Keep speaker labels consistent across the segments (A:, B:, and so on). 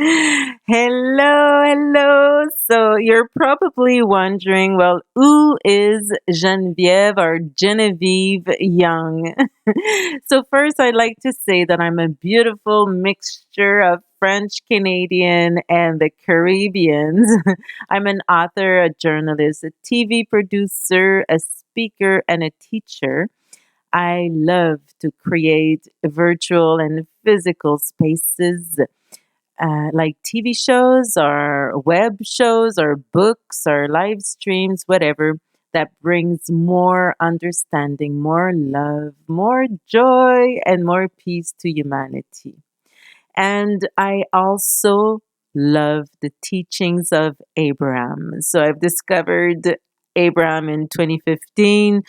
A: Hello, hello. So you're probably wondering, well, who is Geneviève or Genevieve Young? So first, I'd like to say that I'm a beautiful mixture of French, Canadian, and the Caribbeans. I'm an author, a journalist, a TV producer, a speaker, and a teacher. I love to create virtual and physical spaces like TV shows or web shows or books or live streams, whatever, that brings more understanding, more love, more joy, and more peace to humanity. And I also love the teachings of Abraham. So I've discovered Abraham in 2015.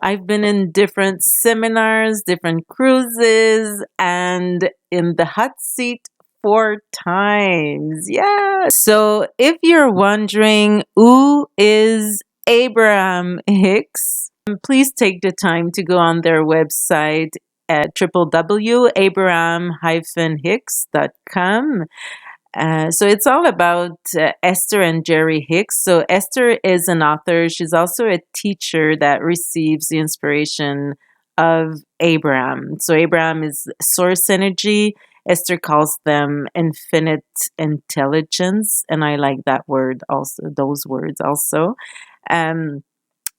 A: I've been in different seminars, different cruises, and in the hot seat 4 times. Yeah. So if you're wondering who is Abraham Hicks, please take the time to go on their website at www.abraham-hicks.com. So it's all about Esther and Jerry Hicks. So Esther is an author. She's also a teacher that receives the inspiration of Abraham. So Abraham is source energy. Esther calls them infinite intelligence, and I like that word also. Those words also. Um,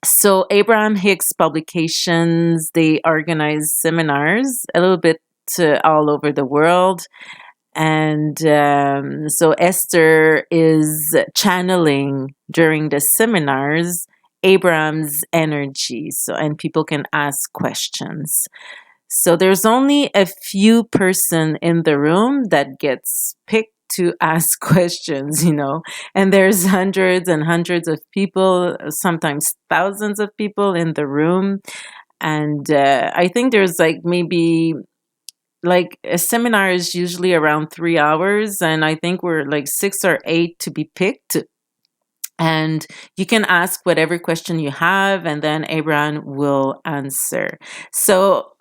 A: so Abraham Hicks Publications, they organize seminars a little bit all over the world. And so Esther is channeling during the seminars Abraham's energy. So, and people can ask questions. So there's only a few person in the room that gets picked to ask questions, and there's hundreds and hundreds of people, sometimes thousands of people in the room. And I think there's like a seminar is usually around 3 hours, and I think we're like 6 or 8 to be picked. And you can ask whatever question you have, and then Abraham will answer. So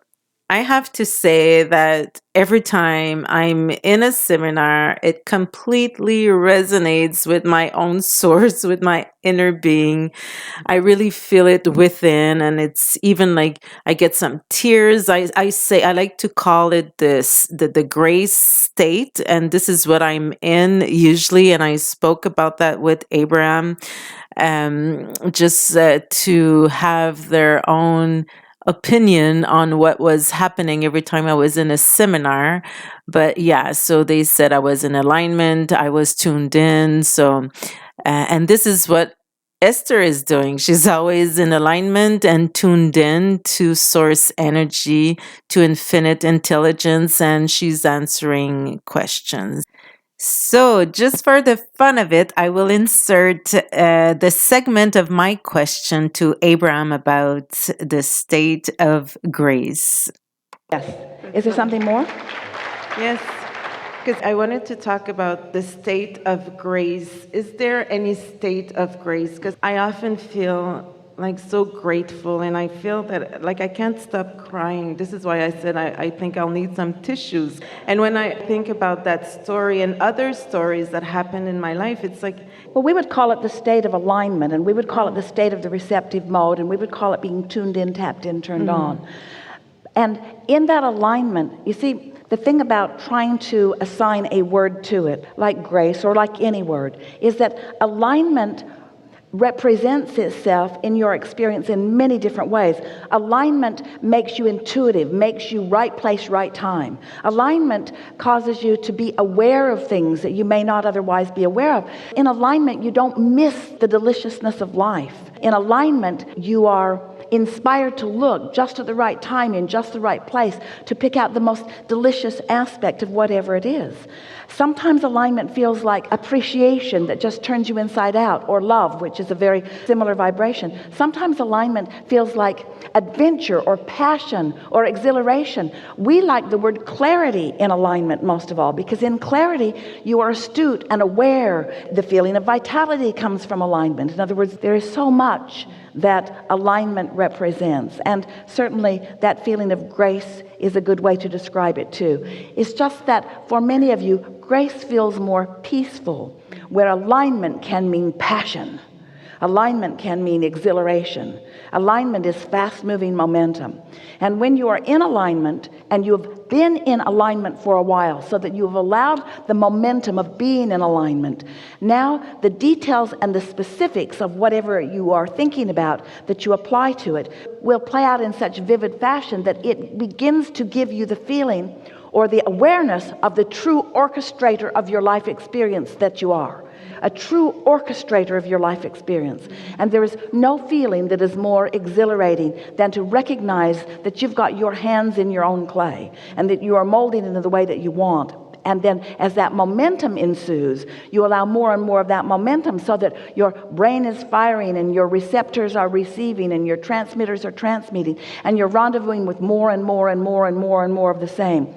A: I have to say that every time I'm in a seminar, it completely resonates with my own source, with my inner being. I really feel it within, and it's even like I get some tears. I say I like to call it the grace state, and this is what I'm in usually. And I spoke about that with Abraham, just to have their own opinion on what was happening every time I was in a seminar. But yeah, so they said I was in alignment, I was tuned in. So, and this is what Esther is doing. She's always in alignment and tuned in to source energy, to infinite intelligence, and she's answering questions. So, just for the fun of it, I will insert the segment of my question to Abraham about the state of grace.
B: Yes. Is there something more?
A: Yes, because I wanted to talk about the state of grace. Is there any state of grace? Because I often feel like so grateful, and I feel that like I can't stop crying. This is why I said I think I'll need some tissues. And when I think about that story and other stories that happened in my life, it's like,
B: well, we would call it the state of alignment, and we would call it the state of the receptive mode, and we would call it being tuned in, tapped in, turned on. And in that alignment, you see, the thing about trying to assign a word to it, like grace or like any word, is that alignment represents itself in your experience in many different ways. Alignment makes you intuitive, makes you right place, right time. Alignment causes you to be aware of things that you may not otherwise be aware of. In alignment, you don't miss the deliciousness of life. In alignment, you are inspired to look just at the right time in just the right place to pick out the most delicious aspect of whatever it is. Sometimes alignment feels like appreciation that just turns you inside out, or love, which is a very similar vibration. Sometimes alignment feels like adventure or passion or exhilaration. We like the word clarity in alignment most of all, because in clarity you are astute and aware. The feeling of vitality comes from alignment. In other words, there is so much that alignment represents. And certainly that feeling of grace is a good way to describe it too. It's just that for many of you, grace feels more peaceful, where alignment can mean passion. Alignment can mean exhilaration. Alignment is fast-moving momentum. And when you are in alignment, and you've been in alignment for a while, so that you've allowed the momentum of being in alignment, now the details and the specifics of whatever you are thinking about that you apply to it will play out in such vivid fashion that it begins to give you the feeling or the awareness of the true orchestrator of your life experience that you are. A true orchestrator of your life experience. And there is no feeling that is more exhilarating than to recognize that you've got your hands in your own clay and that you are molding into the way that you want. And then as that momentum ensues, you allow more and more of that momentum so that your brain is firing and your receptors are receiving and your transmitters are transmitting and you're rendezvousing with more and more and more and more and more of the same.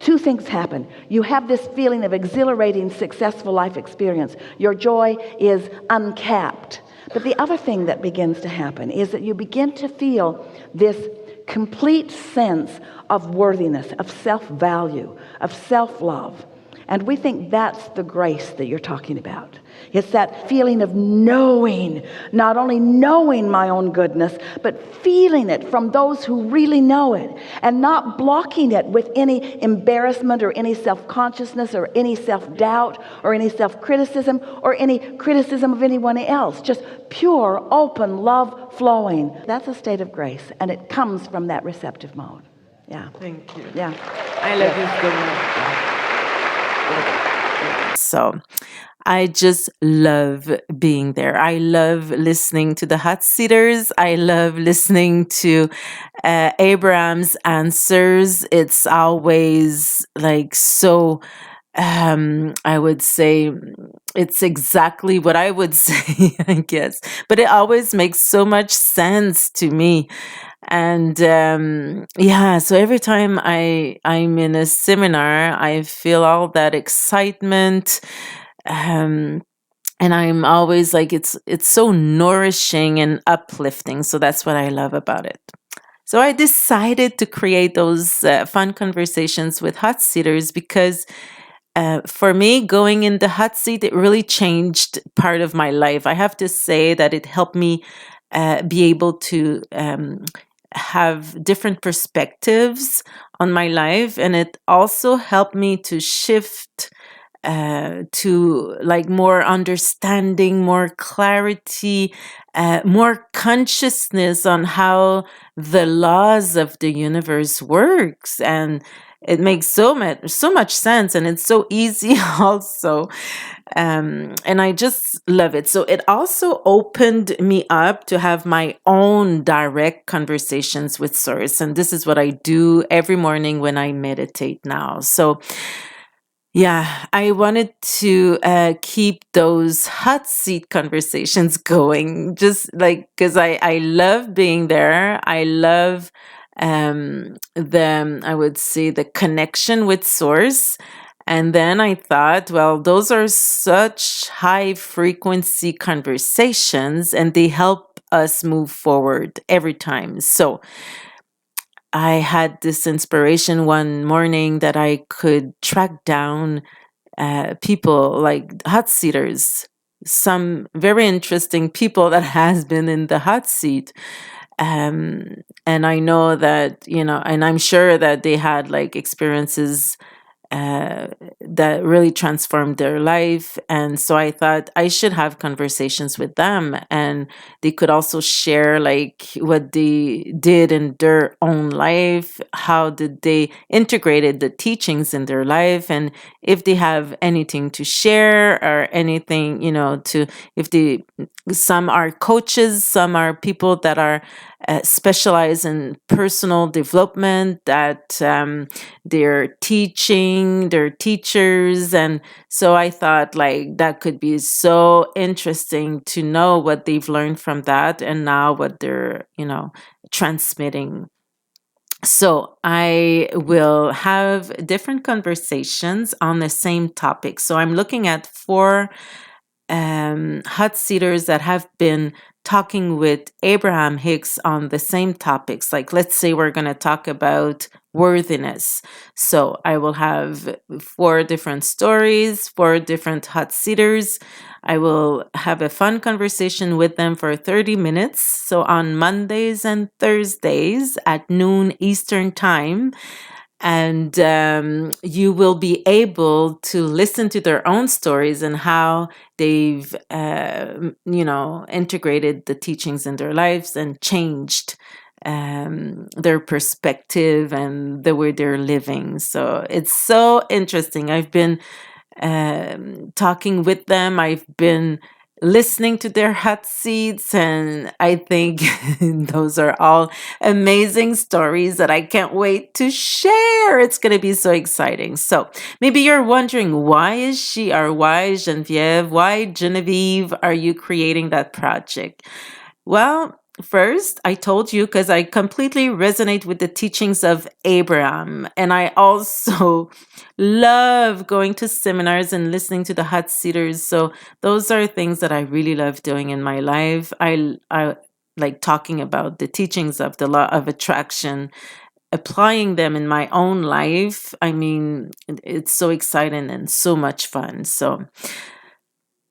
B: Two things happen. You have this feeling of exhilarating, successful life experience. Your joy is uncapped. But the other thing that begins to happen is that you begin to feel this complete sense of worthiness, of self-value, of self-love. And we think that's the grace that you're talking about. It's that feeling of knowing, not only knowing my own goodness, but feeling it from those who really know it, and not blocking it with any embarrassment or any self-consciousness or any self-doubt or any self-criticism or any criticism of anyone else. Just pure, open love flowing. That's a state of grace, and it comes from that receptive mode. Yeah.
A: Thank you.
B: Yeah.
A: I love you so much. So I just love being there. I love listening to the hot seaters. I love listening to Abraham's answers. It's always like so, I would say it's exactly what I would say, I guess. But it always makes so much sense to me. And yeah, so every time I'm in a seminar, I feel all that excitement. Um, and I'm always like, it's so nourishing and uplifting. So that's what I love about it. So I decided to create those fun conversations with hot seaters because for me, going in the hot seat, it really changed part of my life. I have to say that it helped me be able to have different perspectives on my life. And it also helped me to shift to like more understanding, more clarity, more consciousness on how the laws of the universe works. And it makes so much sense, and it's so easy also. And I just love it. So it also opened me up to have my own direct conversations with Source. And this is what I do every morning when I meditate now. So yeah, I wanted to keep those hot seat conversations going, just like because I love being there. I love I would say, the connection with Source. And then I thought, well, those are such high frequency conversations and they help us move forward every time. So I had this inspiration one morning that I could track down people like hot seaters, some very interesting people that has been in the hot seat. And I know that, and I'm sure that they had like experiences that really transformed their life. And so I thought I should have conversations with them, and they could also share like what they did in their own life, how did they integrated the teachings in their life, and if they have anything to share or anything, to if they some are coaches, some are people that are specialize in personal development, that they're teaching, they're teachers. And so I thought like that could be so interesting to know what they've learned from that and now what they're, transmitting. So I will have different conversations on the same topic. So I'm looking at 4 hot seaters that have been talking with Abraham Hicks on the same topics. Like, let's say we're going to talk about worthiness. So I will have 4 different stories, 4 different hot seaters. I will have a fun conversation with them for 30 minutes. So on Mondays and Thursdays at noon Eastern Time, and you will be able to listen to their own stories and how they've integrated the teachings in their lives and changed their perspective and the way they're living. So it's so interesting. I've been talking with them. I've been listening to their hot seats, and I think those are all amazing stories that I can't wait to share. It's going to be so exciting. So maybe you're wondering, why is she, or why Genevieve, why Genevieve are you creating that project? Well, first, I told you because I completely resonate with the teachings of Abraham. And I also love going to seminars and listening to the hot seaters. So those are things that I really love doing in my life. I like talking about the teachings of the law of attraction, applying them in my own life. I mean, it's so exciting and so much fun. So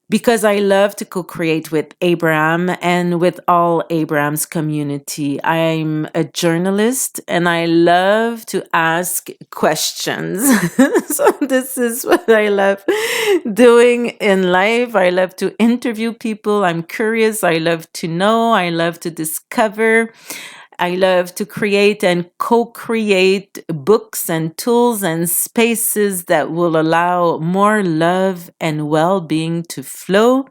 A: because I love to co-create with Abraham and with all Abraham's community. I'm a journalist and I love to ask questions. So this is what I love doing in life. I love to interview people. I'm curious. I love to know. I love to discover. I love to create and co-create books and tools and spaces that will allow more love and well-being to flow,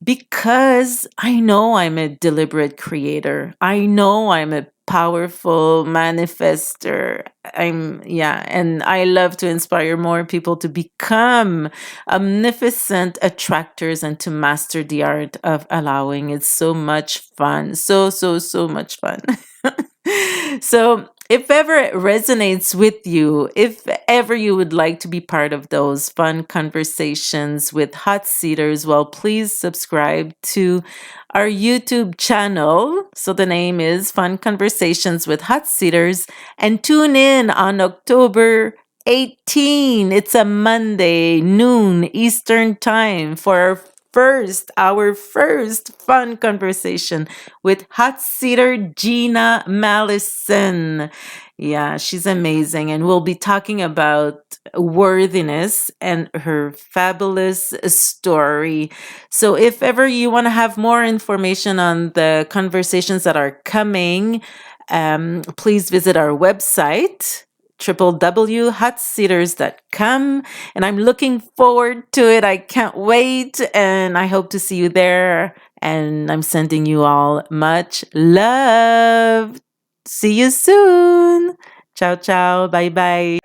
A: because I know I'm a deliberate creator. I know I'm a powerful manifester. And I love to inspire more people to become omnificent attractors and to master the art of allowing. It's so much fun. So much fun. So if ever it resonates with you, if ever you would like to be part of those fun conversations with hot seaters, well, please subscribe to our YouTube channel. So the name is Fun Conversations with Hot Seaters, and tune in on October 18. It's a Monday, noon Eastern Time, for our first fun conversation with Hot Seater Gina Mallison. Yeah, she's amazing. And we'll be talking about worthiness and her fabulous story. So if ever you want to have more information on the conversations that are coming, please visit our website, www.hotseaters.com, and I'm looking forward to it. I can't wait, and I hope to see you there, and I'm sending you all much love. See you soon. Ciao, ciao. Bye, bye.